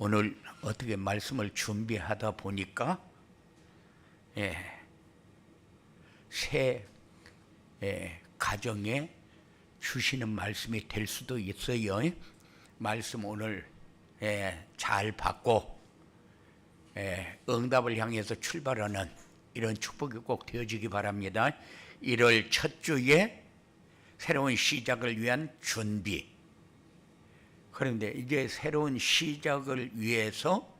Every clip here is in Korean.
오늘 어떻게 말씀을 준비하다 보니까 새 가정에 주시는 말씀이 될 수도 있어요. 말씀 오늘 잘 받고 응답을 향해서 출발하는 이런 축복이 꼭 되어지기 바랍니다. 1월 첫 주에 새로운 시작을 위한 준비. 그런데 이제 새로운 시작을 위해서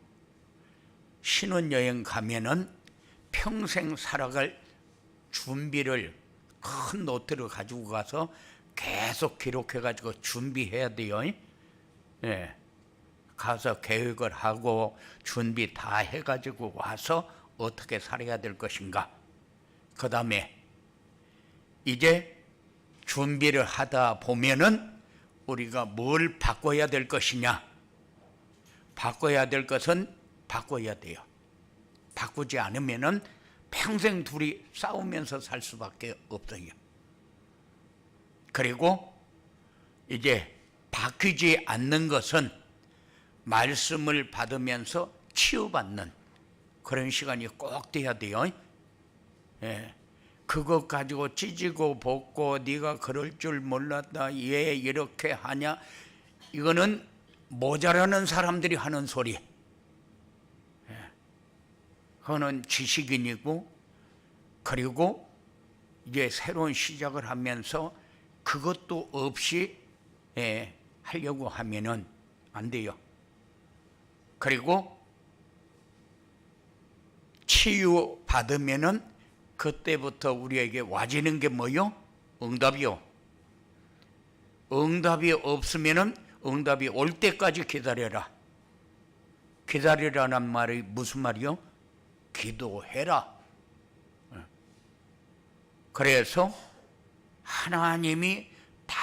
신혼여행 가면은 평생 살아갈 준비를 큰 노트를 가지고 가서 계속 기록해 가지고 준비해야 돼요. 가서 계획을 하고 준비 다 해 가지고 와서 어떻게 살아야 될 것인가. 그 다음에 이제 준비를 하다 보면은 우리가 뭘 바꿔야 될 것이냐. 바꿔야 될 것은 바꿔야 돼요. 바꾸지 않으면은 평생 둘이 싸우면서 살 수밖에 없어요. 그리고 이제 바뀌지 않는 것은 말씀을 받으면서 치유받는 그런 시간이 꼭 돼야 돼요. 그것 가지고 찢고 볶고 네가 그럴 줄 몰랐다, 왜 이렇게 하냐, 이거는 모자라는 사람들이 하는 소리. 그거는 지식인이고, 그리고 이제 새로운 시작을 하면서 그것도 없이 하려고 하면은 안 돼요. 그리고 치유 받으면은 그때부터 우리에게 와지는 게 뭐요? 응답이요. 응답이 없으면은 응답이 올 때까지 기다려라. 기다리라는 말이 무슨 말이요? 기도해라. 그래서 하나님이 다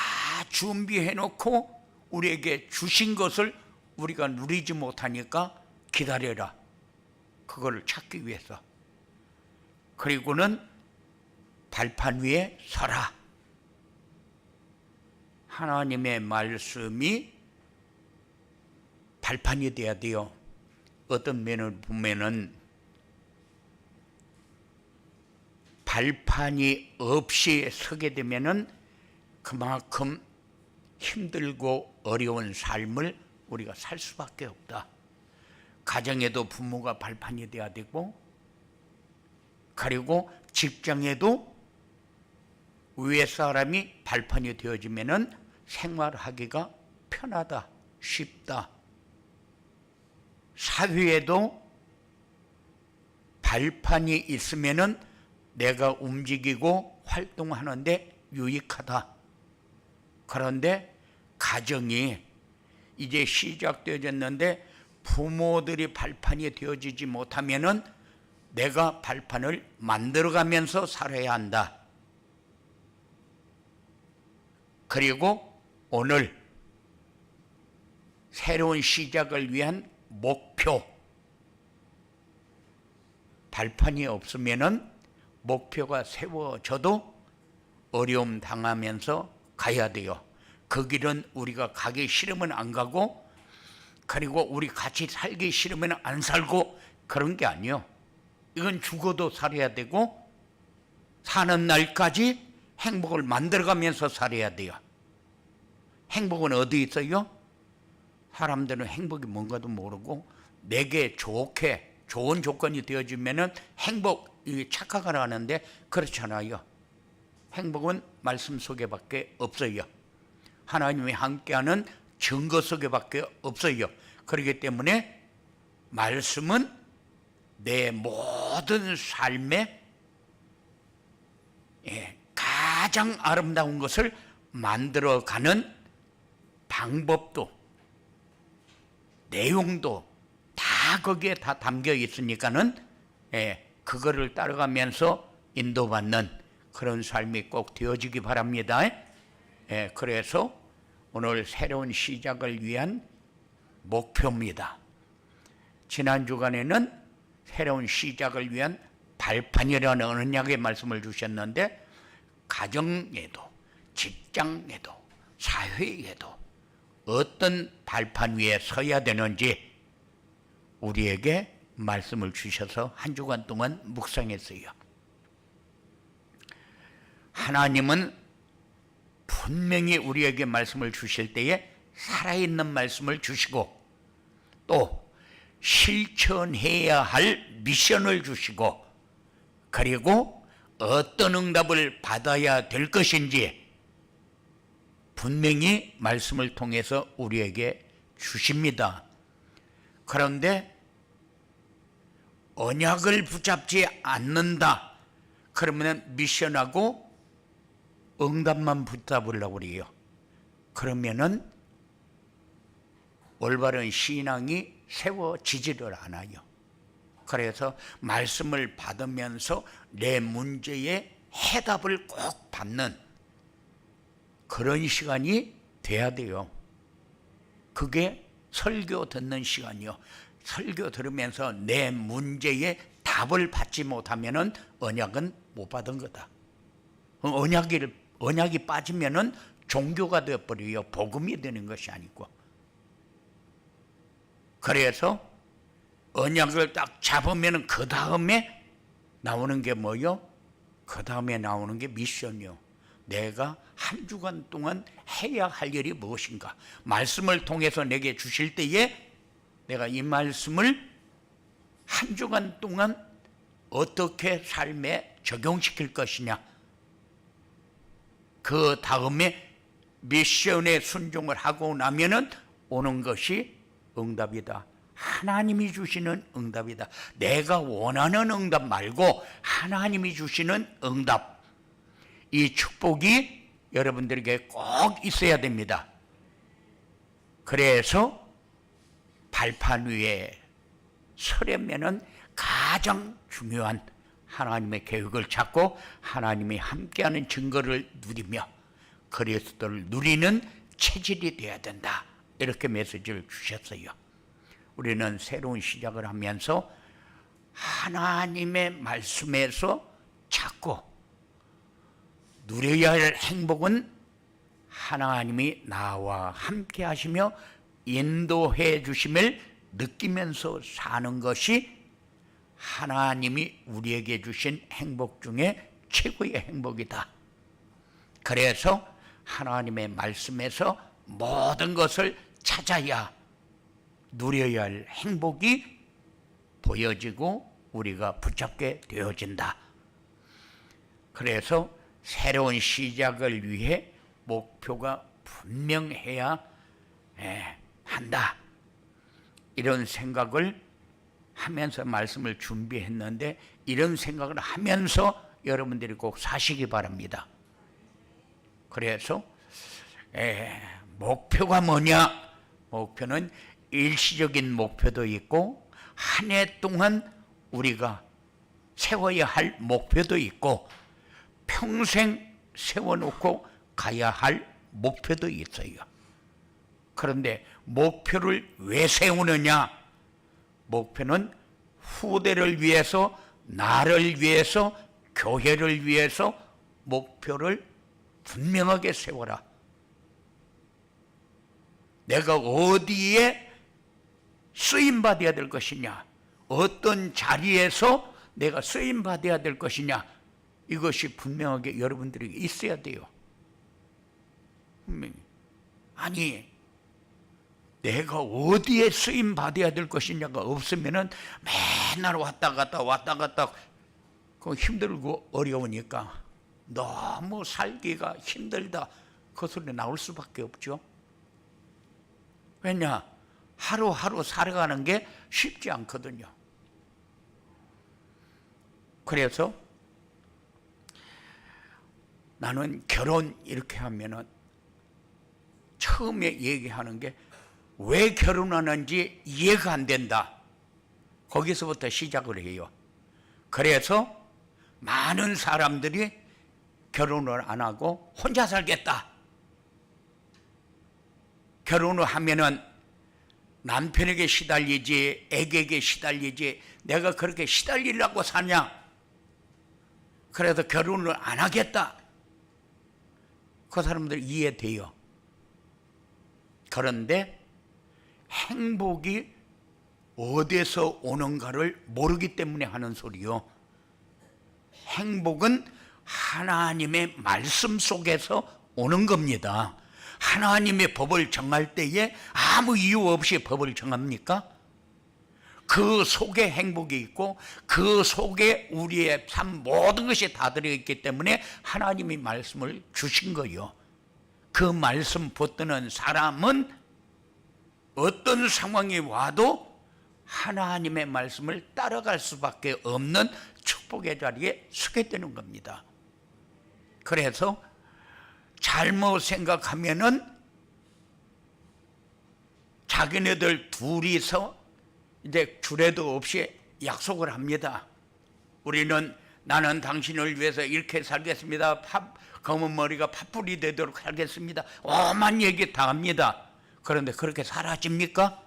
준비해 놓고 우리에게 주신 것을 우리가 누리지 못하니까 기다려라. 그걸 찾기 위해서. 그리고는 발판 위에 서라. 하나님의 말씀이 발판이 돼야 돼요. 어떤 면을 보면은 발판이 없이 서게 되면은 그만큼 힘들고 어려운 삶을 우리가 살 수밖에 없다. 가정에도 부모가 발판이 돼야 되고, 그리고 직장에도 위에 사람이 발판이 되어지면은 생활하기가 편하다, 쉽다. 사회에도 발판이 있으면은 내가 움직이고 활동하는데 유익하다. 그런데 가정이 이제 시작되어졌는데 부모들이 발판이 되어지지 못하면은 내가 발판을 만들어가면서 살아야 한다. 그리고 오늘 새로운 시작을 위한 목표. 발판이 없으면은 목표가 세워져도 어려움 당하면서 가야 돼요. 그 길은 우리가 가기 싫으면 안 가고, 그리고 우리 같이 살기 싫으면 안 살고, 그런 게 아니요. 이건 죽어도 살아야 되고, 사는 날까지 행복을 만들어가면서 살아야 돼요. 행복은 어디 있어요? 사람들은 행복이 뭔가도 모르고 내게 좋은 조건이 되어지면은 행복이 착각을 하는데 그렇잖아요. 행복은 말씀 속에밖에 없어요. 하나님이 함께하는 증거 속에밖에 없어요. 그렇기 때문에 말씀은 내 모든 삶에 가장 아름다운 것을 만들어가는 방법도 내용도 다 거기에 다 담겨 있으니까는 그거를 따라가면서 인도받는 그런 삶이 꼭 되어지기 바랍니다. 그래서 오늘 새로운 시작을 위한 목표입니다. 지난 주간에는 새로운 시작을 위한 발판이라는 언약의 말씀을 주셨는데, 가정에도 직장에도 사회에도 어떤 발판 위에 서야 되는지 우리에게 말씀을 주셔서 한 주간 동안 묵상했어요. 하나님은 분명히 우리에게 말씀을 주실 때에 살아있는 말씀을 주시고 또 실천해야 할 미션을 주시고 그리고 어떤 응답을 받아야 될 것인지 분명히 말씀을 통해서 우리에게 주십니다. 그런데 언약을 붙잡지 않는다. 그러면 미션하고 응답만 붙잡으려고 그래요. 그러면은 올바른 신앙이 세워지지를 않아요. 그래서 말씀을 받으면서 내 문제에 해답을 꼭 받는 그런 시간이 돼야 돼요. 그게 설교 듣는 시간이요. 설교 들으면서 내 문제에 답을 받지 못하면은 언약은 못 받은 거다. 언약이 빠지면은 종교가 되어버려요. 복음이 되는 것이 아니고. 그래서 언약을 딱 잡으면은 그 다음에 나오는 게 뭐요? 그 다음에 나오는 게 미션이요. 내가 한 주간 동안 해야 할 일이 무엇인가? 말씀을 통해서 내게 주실 때에 내가 이 말씀을 한 주간 동안 어떻게 삶에 적용시킬 것이냐? 그 다음에 미션에 순종을 하고 나면은 오는 것이 응답이다. 하나님이 주시는 응답이다. 내가 원하는 응답 말고 하나님이 주시는 응답. 이 축복이 여러분들에게 꼭 있어야 됩니다. 그래서 발판 위에 서려면은 가장 중요한 하나님의 계획을 찾고 하나님이 함께하는 증거를 누리며 그리스도를 누리는 체질이 되어야 된다. 이렇게 메시지를 주셨어요. 우리는 새로운 시작을 하면서 하나님의 말씀에서 찾고 누려야 할 행복은 하나님이 나와 함께 하시며 인도해 주심을 느끼면서 사는 것이 하나님이 우리에게 주신 행복 중에 최고의 행복이다. 그래서 하나님의 말씀에서 모든 것을 찾아야 누려야 할 행복이 보여지고 우리가 붙잡게 되어진다. 그래서 새로운 시작을 위해 목표가 분명해야 한다. 이런 생각을 하면서 말씀을 준비했는데 이런 생각을 하면서 여러분들이 꼭 사시기 바랍니다. 그래서 목표가 뭐냐? 목표는 일시적인 목표도 있고 한 해 동안 우리가 세워야 할 목표도 있고 평생 세워놓고 가야 할 목표도 있어요. 그런데 목표를 왜 세우느냐? 목표는 후대를 위해서, 나를 위해서, 교회를 위해서 목표를 분명하게 세워라. 내가 어디에 쓰임받아야 될 것이냐, 어떤 자리에서 내가 쓰임받아야 될 것이냐, 이것이 분명하게 여러분들에게 있어야 돼요. 분명히. 아니, 내가 어디에 쓰임받아야 될 것이냐가 없으면은 맨날 왔다 갔다 그 힘들고 어려우니까 너무 살기가 힘들다, 그 소리 나올 수밖에 없죠. 왜냐? 하루하루 살아가는 게 쉽지 않거든요. 그래서 나는 결혼 이렇게 하면은 처음에 얘기하는 게 왜 결혼하는지 이해가 안 된다. 거기서부터 시작을 해요. 그래서 많은 사람들이 결혼을 안 하고 혼자 살겠다. 결혼을 하면은 남편에게 시달리지, 애에게 시달리지, 내가 그렇게 시달리려고 사냐? 그래서 결혼을 안 하겠다. 그 사람들 이해돼요. 그런데 행복이 어디서 오는가를 모르기 때문에 하는 소리요. 행복은 하나님의 말씀 속에서 오는 겁니다. 하나님의 법을 정할 때에 아무 이유 없이 법을 정합니까? 그 속에 행복이 있고 그 속에 우리의 삶 모든 것이 다 들어있기 때문에 하나님이 말씀을 주신 거요. 그 말씀 붙드는 사람은 어떤 상황이 와도 하나님의 말씀을 따라갈 수밖에 없는 축복의 자리에 서게 되는 겁니다. 그래서 잘못 생각하면은 자기네들 둘이서 이제 주례도 없이 약속을 합니다. 나는 당신을 위해서 이렇게 살겠습니다. 검은 머리가 팥불이 되도록 살겠습니다. 오만 얘기 다 합니다. 그런데 그렇게 사라집니까?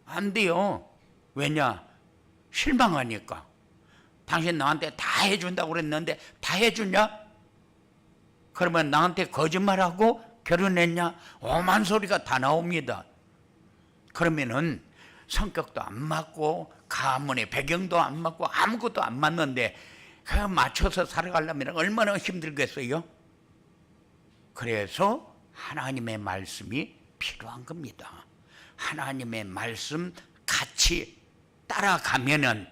안 돼요. 왜냐? 실망하니까. 당신 나한테 다 해준다고 그랬는데 다 해주냐? 그러면 나한테 거짓말하고 결혼했냐? 오만 소리가 다 나옵니다. 그러면은 성격도 안 맞고 가문의 배경도 안 맞고 아무것도 안 맞는데 그 맞춰서 살아가려면 얼마나 힘들겠어요? 그래서 하나님의 말씀이 필요한 겁니다. 하나님의 말씀 같이 따라가면은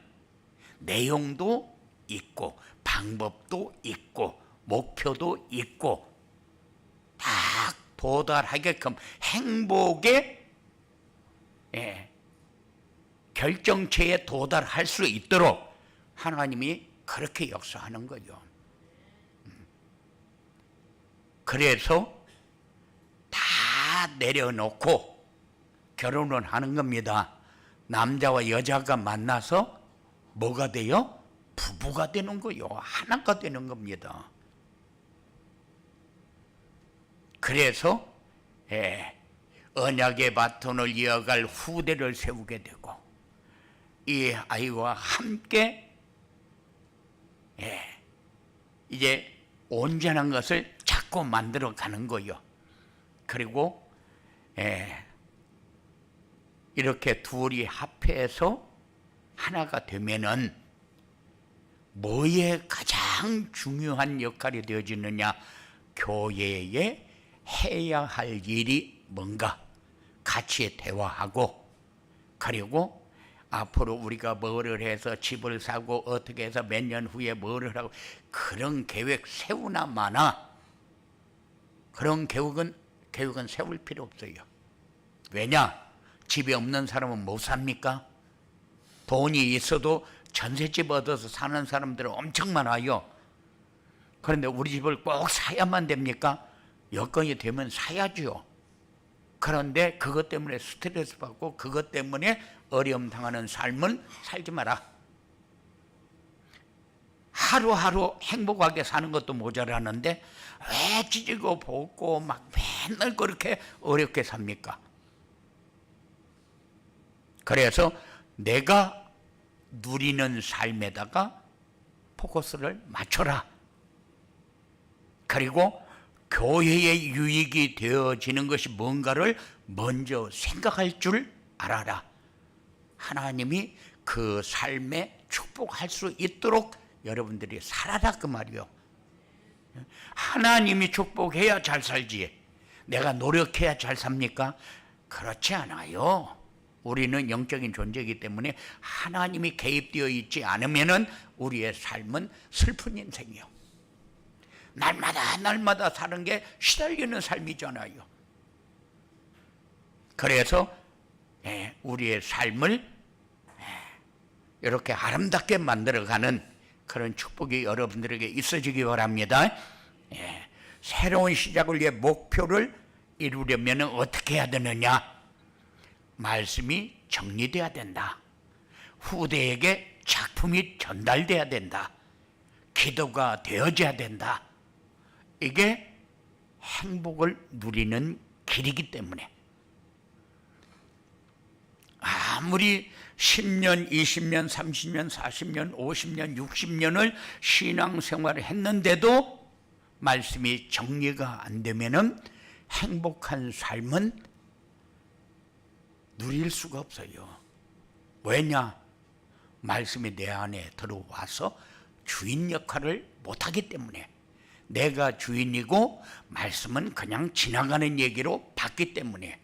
내용도 있고 방법도 있고 목표도 있고 딱 도달하게끔 행복의 결정체에 도달할 수 있도록 하나님이 그렇게 역사하는 거죠. 그래서 다 내려놓고 결혼을 하는 겁니다. 남자와 여자가 만나서 뭐가 돼요? 부부가 되는 거요. 하나가 되는 겁니다. 그래서 언약의 바톤을 이어갈 후대를 세우게 되고 이 아이와 함께 이제 온전한 것을 자꾸 만들어 가는 거요. 그리고 이렇게 둘이 합해서 하나가 되면은 뭐에 가장 중요한 역할이 되어지느냐? 교회에 해야 할 일이 뭔가 같이 대화하고 그리고 앞으로 우리가 뭐를 해서 집을 사고 어떻게 해서 몇 년 후에 뭐를 하고 그런 계획 세우나 마나 그런 계획은 세울 필요 없어요. 왜냐? 집이 없는 사람은 못 삽니까? 돈이 있어도 전셋집 얻어서 사는 사람들은 엄청 많아요. 그런데 우리 집을 꼭 사야만 됩니까? 여건이 되면 사야죠. 그런데 그것 때문에 스트레스 받고 그것 때문에 어려움 당하는 삶은 살지 마라. 하루하루 행복하게 사는 것도 모자라는데 왜 찢고 볶고 막 맨날 그렇게 어렵게 삽니까? 그래서 내가 누리는 삶에다가 포커스를 맞춰라. 그리고 교회의 유익이 되어지는 것이 뭔가를 먼저 생각할 줄 알아라. 하나님이 그 삶에 축복할 수 있도록 여러분들이 살아라 그 말이요. 하나님이 축복해야 잘 살지 내가 노력해야 잘 삽니까? 그렇지 않아요. 우리는 영적인 존재이기 때문에 하나님이 개입되어 있지 않으면은 우리의 삶은 슬픈 인생이요. 날마다 사는 게 시달리는 삶이잖아요. 그래서 우리의 삶을 이렇게 아름답게 만들어가는 그런 축복이 여러분들에게 있어지기 바랍니다. 새로운 시작을 위해 목표를 이루려면 어떻게 해야 되느냐? 말씀이 정리돼야 된다. 후대에게 작품이 전달돼야 된다. 기도가 되어져야 된다. 이게 행복을 누리는 길이기 때문에 아무리 10년, 20년, 30년, 40년, 50년, 60년을 신앙생활을 했는데도 말씀이 정리가 안 되면은 행복한 삶은 누릴 수가 없어요. 왜냐? 말씀이 내 안에 들어와서 주인 역할을 못하기 때문에, 내가 주인이고 말씀은 그냥 지나가는 얘기로 받기 때문에.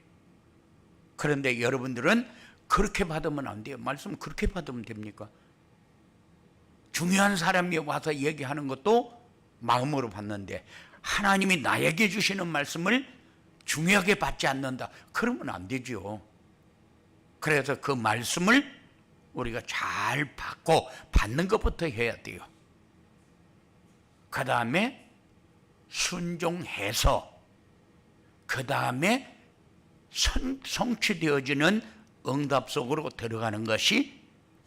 그런데 여러분들은 그렇게 받으면 안 돼요. 말씀 그렇게 받으면 됩니까? 중요한 사람이 와서 얘기하는 것도 마음으로 받는데 하나님이 나에게 주시는 말씀을 중요하게 받지 않는다, 그러면 안 되죠. 그래서 그 말씀을 우리가 잘 받고 받는 것부터 해야 돼요. 그 다음에 순종해서 그 다음에 성취되어지는 응답 속으로 들어가는 것이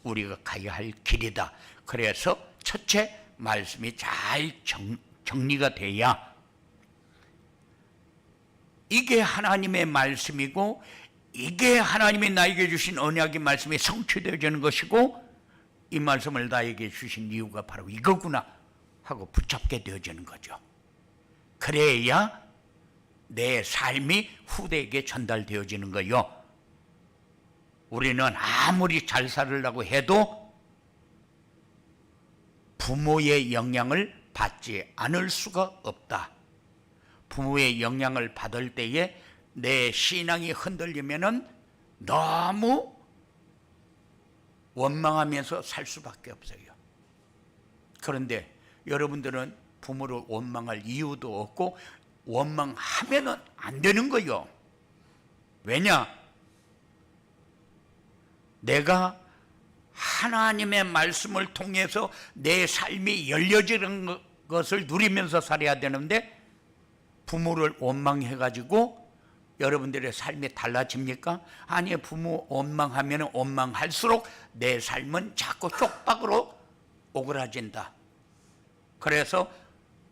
우리가 가야 할 길이다. 그래서 첫째, 말씀이 잘 정리가 돼야 이게 하나님의 말씀이고 이게 하나님이 나에게 주신 언약의 말씀이 성취되어지는 것이고 이 말씀을 나에게 주신 이유가 바로 이거구나 하고 붙잡게 되어지는 거죠. 그래야 내 삶이 후대에게 전달되어지는 거요. 우리는 아무리 잘 살으려고 해도 부모의 영향을 받지 않을 수가 없다. 부모의 영향을 받을 때에 내 신앙이 흔들리면은 너무 원망하면서 살 수밖에 없어요. 그런데 여러분들은 부모를 원망할 이유도 없고 원망하면은 안 되는 거요. 왜냐? 내가 하나님의 말씀을 통해서 내 삶이 열려지는 것을 누리면서 살아야 되는데 부모를 원망해가지고 여러분들의 삶이 달라집니까? 아니, 부모 원망하면 원망할수록 내 삶은 자꾸 쪽박으로 오그라진다. 그래서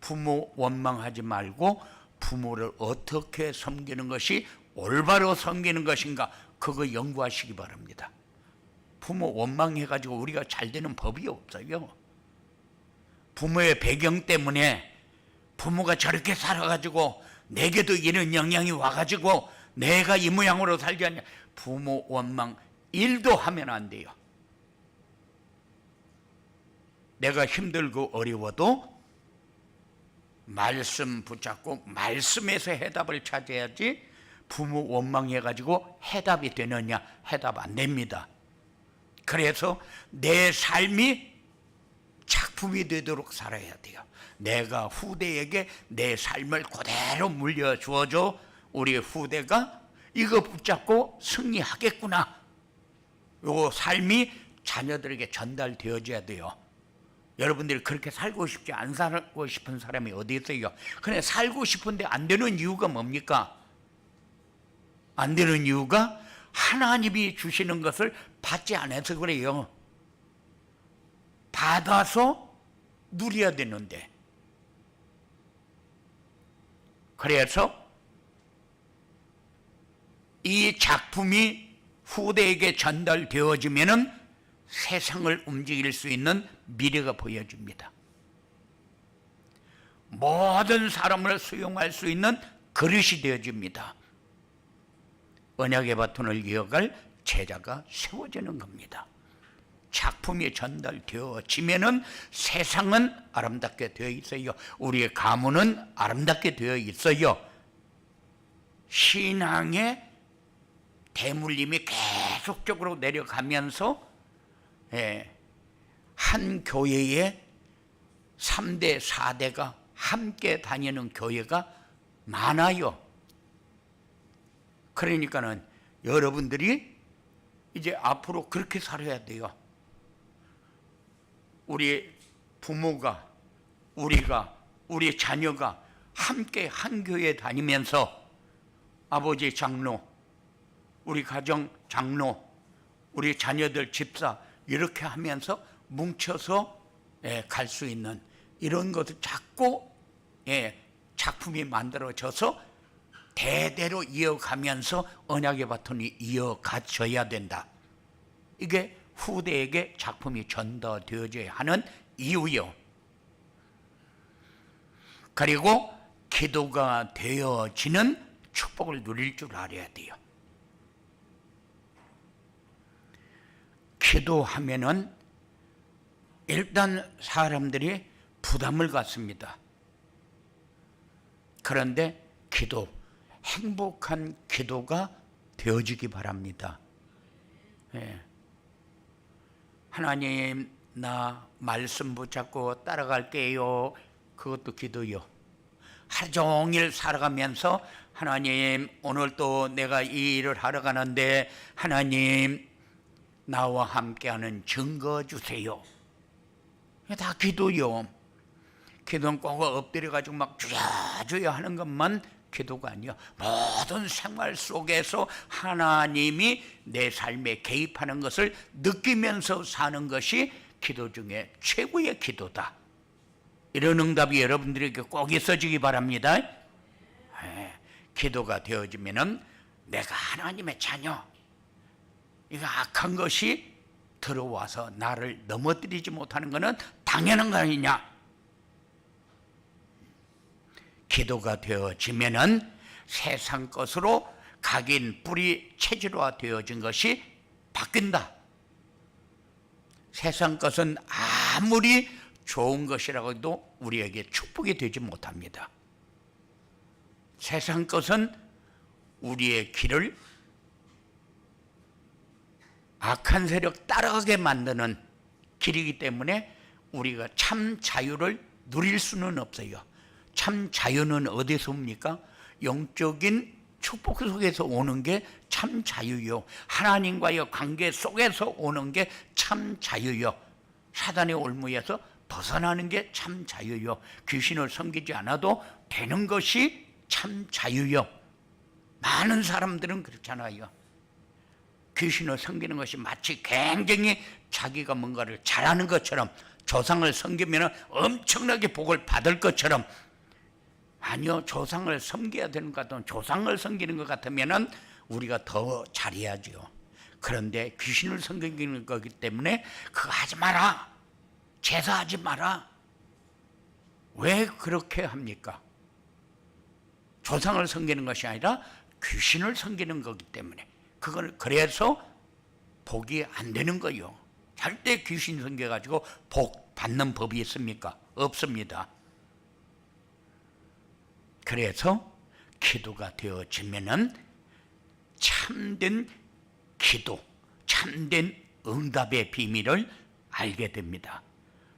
부모 원망하지 말고 부모를 어떻게 섬기는 것이 올바로 섬기는 것인가, 그거 연구하시기 바랍니다. 부모 원망해가지고 우리가 잘 되는 법이 없어요. 부모의 배경 때문에 부모가 저렇게 살아가지고 내게도 이런 영향이 와가지고 내가 이 모양으로 살게 하냐, 부모 원망 1도 하면 안 돼요. 내가 힘들고 어려워도 말씀 붙잡고 말씀에서 해답을 찾아야지 부모 원망해가지고 해답이 되느냐, 해답 안 됩니다. 그래서 내 삶이 작품이 되도록 살아야 돼요. 내가 후대에게 내 삶을 그대로 물려주어줘 우리 후대가 이거 붙잡고 승리하겠구나, 요 삶이 자녀들에게 전달되어져야 돼요. 여러분들이 그렇게 살고 싶지 안 살고 싶은 사람이 어디 있어요? 그냥 살고 싶은데 안 되는 이유가 뭡니까? 안 되는 이유가 하나님이 주시는 것을 받지 않아서 그래요. 받아서 누려야 되는데. 그래서 이 작품이 후대에게 전달되어지면은 세상을 움직일 수 있는 미래가 보여집니다. 모든 사람을 수용할 수 있는 그릇이 되어집니다. 언약의 바톤을 이어갈 제자가 세워지는 겁니다. 작품이 전달되어지면은 세상은 아름답게 되어 있어요. 우리의 가문은 아름답게 되어 있어요. 신앙의 대물림이 계속적으로 내려가면서 한 교회에 3대, 4대가 함께 다니는 교회가 많아요. 그러니까는 여러분들이 이제 앞으로 그렇게 살아야 돼요. 우리 부모가, 우리가, 우리 자녀가 함께 한 교회에 다니면서 아버지 장로, 우리 가정 장로, 우리 자녀들 집사 이렇게 하면서 뭉쳐서 갈 수 있는 이런 것을 자꾸 작품이 만들어져서 대대로 이어가면서 언약의 바톤이 이어가져야 된다. 이게 후대에게 작품이 전달되어져야 하는 이유요. 그리고 기도가 되어지는 축복을 누릴 줄 알아야 돼요. 기도하면은 일단 사람들이 부담을 갖습니다. 그런데 기도, 행복한 기도가 되어지기 바랍니다. 예. 하나님, 나 말씀 붙잡고 따라갈게요. 그것도 기도요. 하루 종일 살아가면서 하나님, 오늘 또 내가 이 일을 하러 가는데 하나님, 나와 함께하는 증거 주세요. 다 기도요. 기도는 꼭 엎드려가지고 막 주야주야 하는 것만 기도가 아니요. 모든 생활 속에서 하나님이 내 삶에 개입하는 것을 느끼면서 사는 것이 기도 중에 최고의 기도다. 이런 응답이 여러분들에게 꼭 있어지기 바랍니다. 기도가 되어지면은 내가 하나님의 자녀, 이거 악한 것이 들어와서 나를 넘어뜨리지 못하는 것은 당연한 거 아니냐. 기도가 되어지면은 세상 것으로 각인 뿌리 체질화 되어진 것이 바뀐다. 세상 것은 아무리 좋은 것이라고 해도 우리에게 축복이 되지 못합니다. 세상 것은 우리의 길을 악한 세력 따라가게 만드는 길이기 때문에 우리가 참 자유를 누릴 수는 없어요. 참 자유는 어디서 옵니까? 영적인 축복 속에서 오는 게 참 자유요. 하나님과의 관계 속에서 오는 게 참 자유요. 사단의 올무에서 벗어나는 게 참 자유요. 귀신을 섬기지 않아도 되는 것이 참 자유요. 많은 사람들은 그렇잖아요. 귀신을 섬기는 것이 마치 굉장히 자기가 뭔가를 잘하는 것처럼, 조상을 섬기면 엄청나게 복을 받을 것처럼. 아니요, 조상을 섬겨야 되는 것 같으면, 조상을 섬기는 것 같으면 우리가 더 잘해야죠. 그런데 귀신을 섬기는 거기 때문에 그거 하지 마라, 제사하지 마라. 왜 그렇게 합니까? 조상을 섬기는 것이 아니라 귀신을 섬기는 거기 때문에. 그걸 그래서 복이 안 되는 거요. 절대 귀신 섬겨가지고 복 받는 법이 있습니까? 없습니다. 그래서 기도가 되어지면은 참된 기도, 참된 응답의 비밀을 알게 됩니다.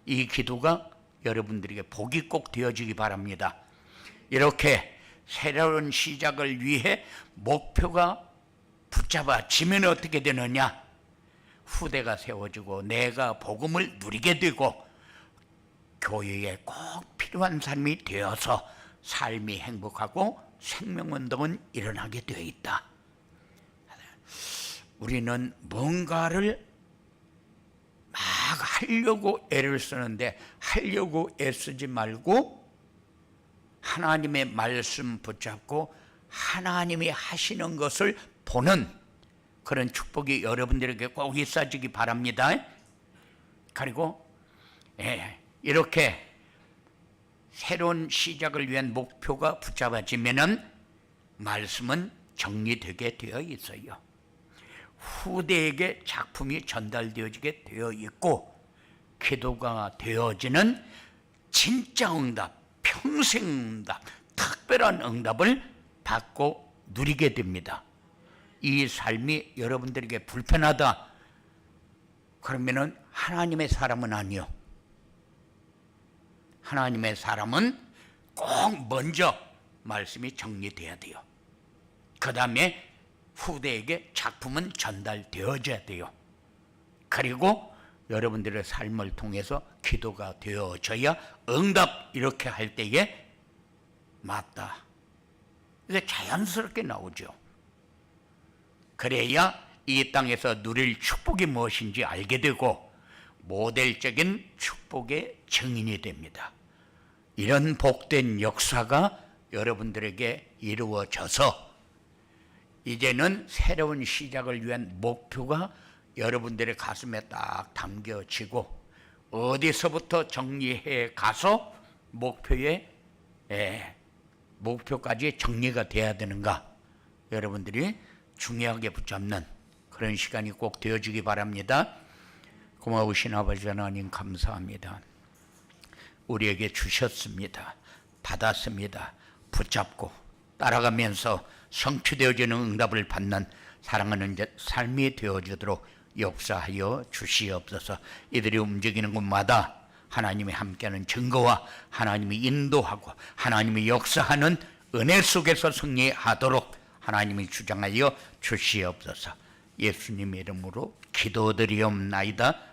이 기도가 여러분들에게 복이 꼭 되어지기 바랍니다. 이렇게 새로운 시작을 위해 목표가 붙잡아지면 어떻게 되느냐? 후대가 세워지고 내가 복음을 누리게 되고 교회에 꼭 필요한 삶이 되어서 삶이 행복하고 생명운동은 일어나게 되어 있다. 우리는 뭔가를 막 하려고 애를 쓰는데 하려고 애쓰지 말고 하나님의 말씀 붙잡고 하나님이 하시는 것을 보는 그런 축복이 여러분들에게 꼭 있어지기 바랍니다. 그리고 이렇게 새로운 시작을 위한 목표가 붙잡아지면은 말씀은 정리되게 되어 있어요. 후대에게 작품이 전달되어지게 되어 있고 기도가 되어지는 진짜 응답, 평생 응답, 특별한 응답을 받고 누리게 됩니다. 이 삶이 여러분들에게 불편하다 그러면은 하나님의 사람은 아니요. 하나님의 사람은 꼭 먼저 말씀이 정리돼야 돼요. 그 다음에 후대에게 작품은 전달되어져야 돼요. 그리고 여러분들의 삶을 통해서 기도가 되어져야 응답 이렇게 할 때에 맞다. 이게 자연스럽게 나오죠. 그래야 이 땅에서 누릴 축복이 무엇인지 알게 되고 모델적인 축복의 증인이 됩니다. 이런 복된 역사가 여러분들에게 이루어져서 이제는 새로운 시작을 위한 목표가 여러분들의 가슴에 딱 담겨지고 어디서부터 정리해 가서 목표까지 정리가 돼야 되는가 여러분들이 중요하게 붙잡는 그런 시간이 꼭 되어지기 바랍니다. 고마우신 아버지 하나님 감사합니다. 우리에게 주셨습니다. 받았습니다. 붙잡고 따라가면서 성취되어지는 응답을 받는 사랑하는 삶이 되어지도록 역사하여 주시옵소서. 이들이 움직이는 곳마다 하나님이 함께하는 증거와 하나님이 인도하고 하나님이 역사하는 은혜 속에서 승리하도록 하나님이 주장하여 주시옵소서. 예수님의 이름으로 기도드리옵나이다.